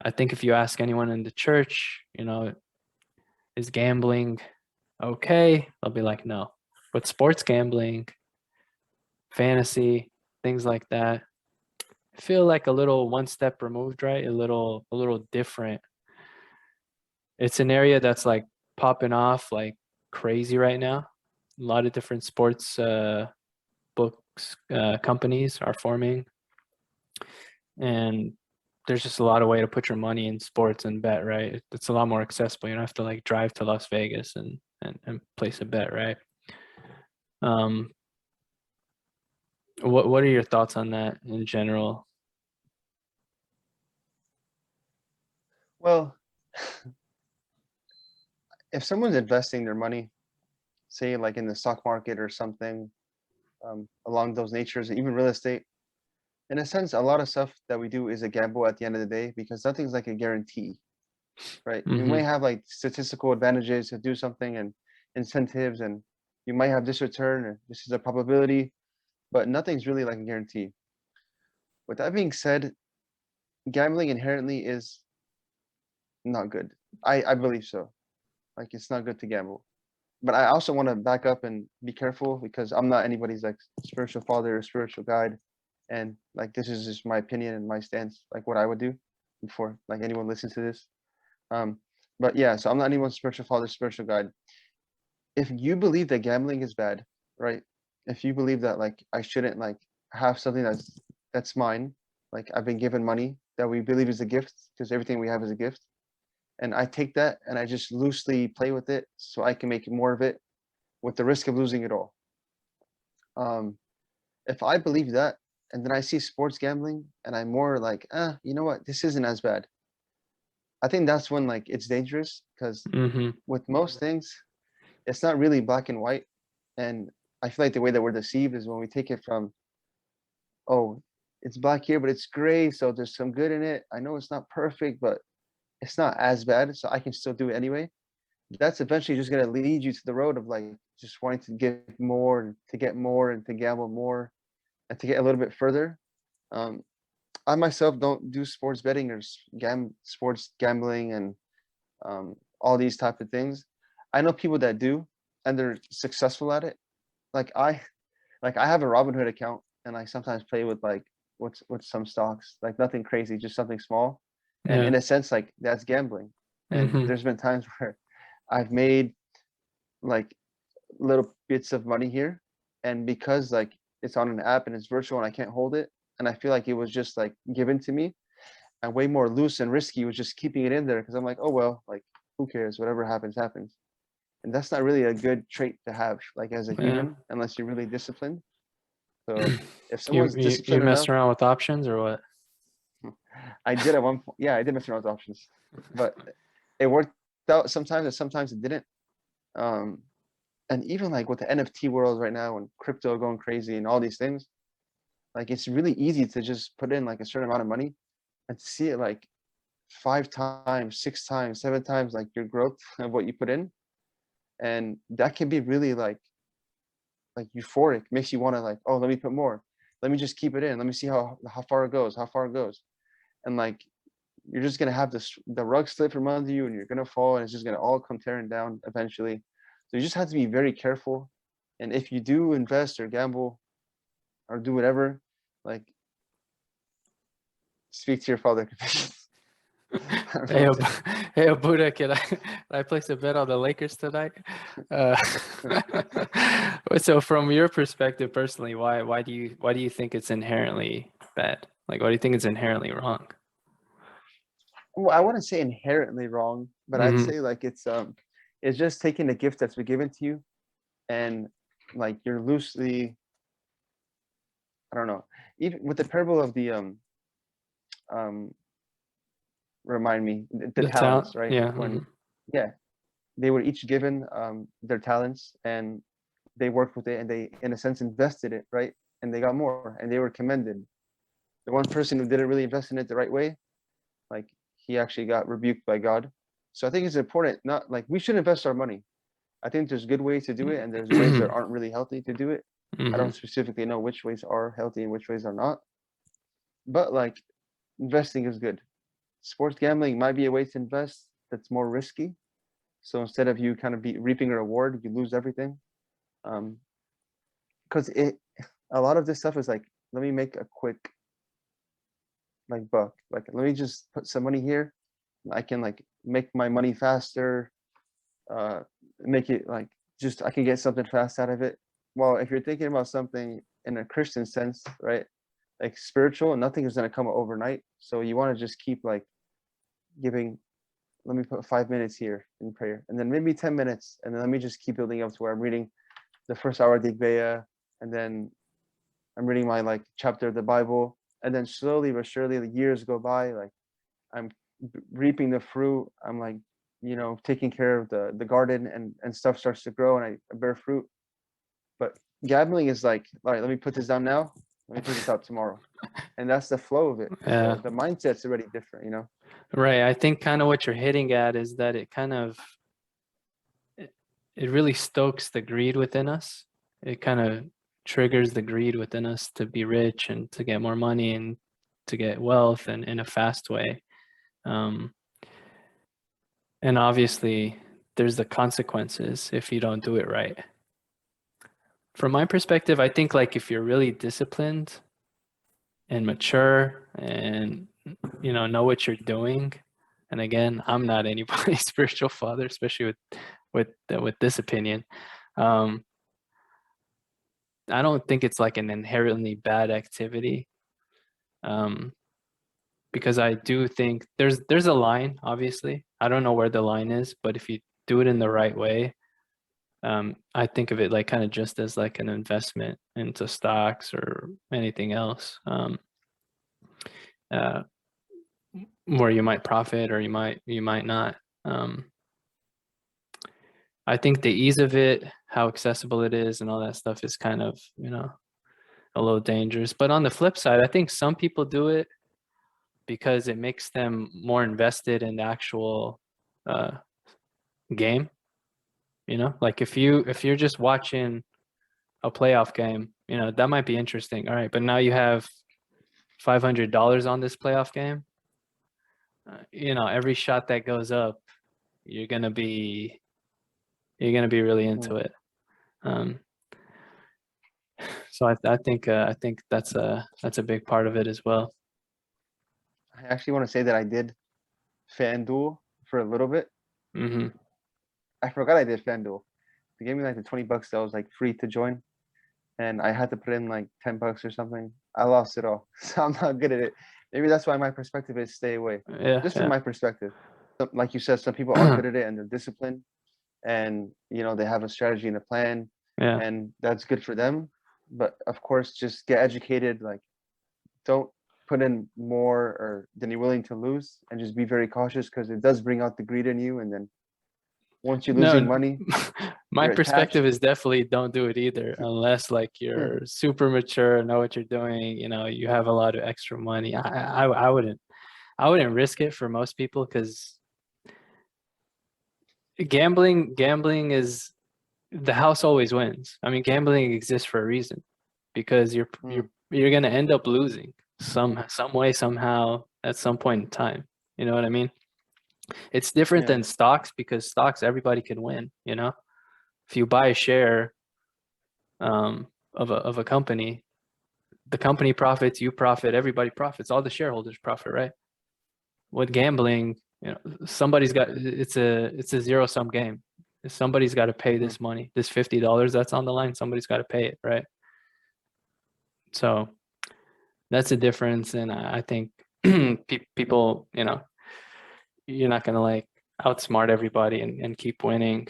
I think if you ask anyone in the church, is gambling okay? They'll be like, no. But sports gambling, fantasy, things like that, I feel like a little one step removed, right? A little different. It's an area that's like popping off like crazy right now. A lot of different sports books companies are forming, and there's just a lot of way to put your money in sports and bet, right? It's a lot more accessible. You don't have to like drive to Las Vegas and place a bet, right? Um, what are your thoughts on that in general? Well, if someone's investing their money, say like in the stock market or something, along those natures, even real estate, in a sense, a lot of stuff that we do is a gamble at the end of the day because nothing's like a guarantee, right? You may Mm-hmm. have like statistical advantages to do something and incentives, and you might have this return or this is a probability, but nothing's really like a guarantee. With that being said, gambling inherently is not good. I believe so. Like it's not good to gamble. But I also want to back up and be careful because I'm not anybody's like spiritual father or spiritual guide. And like this is just my opinion and my stance, like what I would do before like anyone listens to this. Um, but yeah, so I'm not anyone's spiritual father, spiritual guide. If you believe that gambling is bad, right? If you believe that like I shouldn't like have something that's mine, like I've been given money that we believe is a gift because everything we have is a gift, and I take that and I just loosely play with it so I can make more of it with the risk of losing it all. Um, if I believe that and then I see sports gambling and I'm more like, you know what, this isn't as bad. I think that's when like it's dangerous because Mm-hmm. with most things, it's not really black and white. And I feel like the way that we're deceived is when we take it from, oh, it's black here, but it's gray, so there's some good in it. I know it's not perfect, but it's not as bad, so I can still do it anyway. That's eventually just gonna lead you to the road of like just wanting to get more and to get more and to gamble more and to get a little bit further. Um, I myself don't do sports betting or sports gambling and all these type of things. I know people that do, and they're successful at it. Like I have a Robinhood account, and I sometimes play with like with some stocks, like nothing crazy, just something small. And Yeah. in a sense, like that's gambling. And Mm-hmm. there's been times where I've made like little bits of money here, and because like it's on an app and it's virtual and I can't hold it, and I feel like it was just like given to me, and way more loose and risky was just keeping it in there because I'm like, oh well, like who cares? Whatever happens, happens. And that's not really a good trait to have, like as a Yeah. human, unless you're really disciplined. So if You someone's you you disciplined messed enough, around with options or what? I did at one point. Yeah, I did mess around with options, but it worked out sometimes, and sometimes it didn't. Um, and even like with the NFT world right now and crypto going crazy and all these things, like it's really easy to just put in like a certain amount of money and to see it like 5 times, 6 times, 7 times like your growth of what you put in, and that can be really like euphoric. Makes you want to like, oh, let me put more. Let me just keep it in. Let me see how far it goes. How far it goes, and like you're just gonna have this the rug slip from under you, and you're gonna fall, and it's just gonna all come tearing down eventually. So you just have to be very careful. And if you do invest or gamble or do whatever, like speak to your father. I don't know Hey, what to. hey, Buddha, can I place a bet on the Lakers tonight? Uh, so from your perspective personally, why do you think it's inherently bad? Like, why do you think it's inherently wrong? Well, I wouldn't say inherently wrong, but I'd Mm-hmm. say like it's just taking a gift that's been given to you, and like you're loosely, I don't know, even with the parable of the um remind me the The talent, talents, right? yeah. When, Mm-hmm. yeah, they were each given their talents, and they worked with it, and they in a sense invested it, right? And they got more, and they were commended. The one person who didn't really invest in it the right way, like he actually got rebuked by God. So I think it's important, not like we should invest our money. I think there's good ways to do it, and there's ways that aren't really healthy to do it. I Mm-hmm. don't specifically know which ways are healthy and which ways are not, but like investing is good. sports gambling might be a way to invest that's more risky. So instead of you kind of be reaping a reward, you lose everything. Because a lot of this stuff is like, let me make a quick like buck. Like, let me just put some money here. I can like make my money faster. Make it like just I can get something fast out of it. Well, if you're thinking about something in a Christian sense, right? Like spiritual, nothing is gonna come overnight. So you want to just keep like giving. Let me put 5 minutes here in prayer, and then maybe 10 minutes, and then let me just keep building up to where I'm reading the first hour of the Igbeya, and then I'm reading my like chapter of the Bible, and then slowly but surely the years go by. Like I'm reaping the fruit. I'm like, taking care of the garden, and stuff starts to grow, and I bear fruit. But gambling is like, all right, let me put this down now. Let me put this out tomorrow, and that's the flow of it. Yeah. So the mindset's already different. Right. I think kind of what you're hitting at is that it kind of it really stokes the greed within us. It kind of triggers the greed within us to be rich and to get more money and to get wealth and in a fast way. And obviously, there's the consequences if you don't do it right. From my perspective, I think like if you're really disciplined and mature and know what you're doing, and again, I'm not anybody's spiritual father, especially with this opinion. I don't think it's like an inherently bad activity, because I do think there's a line. Obviously, I don't know where the line is, but if you do it in the right way, I think of it like kind of just as like an investment into stocks or anything else, where you might profit or you might not. I think the ease of it, how accessible it is, and all that stuff is kind of a little dangerous. But on the flip side, I think some people do it because it makes them more invested in the actual game. Like if you're just watching a playoff game, that might be interesting. All right, but now you have $500 on this playoff game. Every shot that goes up, you're gonna be really into it. So I think that's a big part of it as well. I actually want to say that I did FanDuel for a little bit. Mm-hmm. I forgot I did FanDuel. They gave me like the $20 that was like free to join, and I had to put in like $10 or something. I lost it all, so I'm not good at it. Maybe that's why my perspective is stay away. Yeah, Just yeah. from my perspective. Like you said, some people are good at it and they're disciplined, and they have a strategy and a plan, Yeah. and that's good for them. But of course, just get educated. Like, don't put in more or than you're willing to lose, and just be very cautious, because it does bring out the greed in you. And then once you're losing money, my you're perspective attached. is definitely don't do it either, unless like you're super mature, know what you're doing, you have a lot of extra money. I wouldn't risk it for most people, because gambling is, the house always wins. I mean, gambling exists for a reason, because you're gonna end up losing some way, somehow, at some point in time. You know what I mean? It's different than stocks, because stocks everybody can win. If you buy a share of a company, the company profits, you profit, everybody profits, all the shareholders profit, right? With gambling, somebody's got, it's a zero sum game. Somebody's got to pay this money, this $50 that's on the line. Somebody's got to pay it, right? So that's a difference, and I think people, you're not gonna like outsmart everybody and keep winning.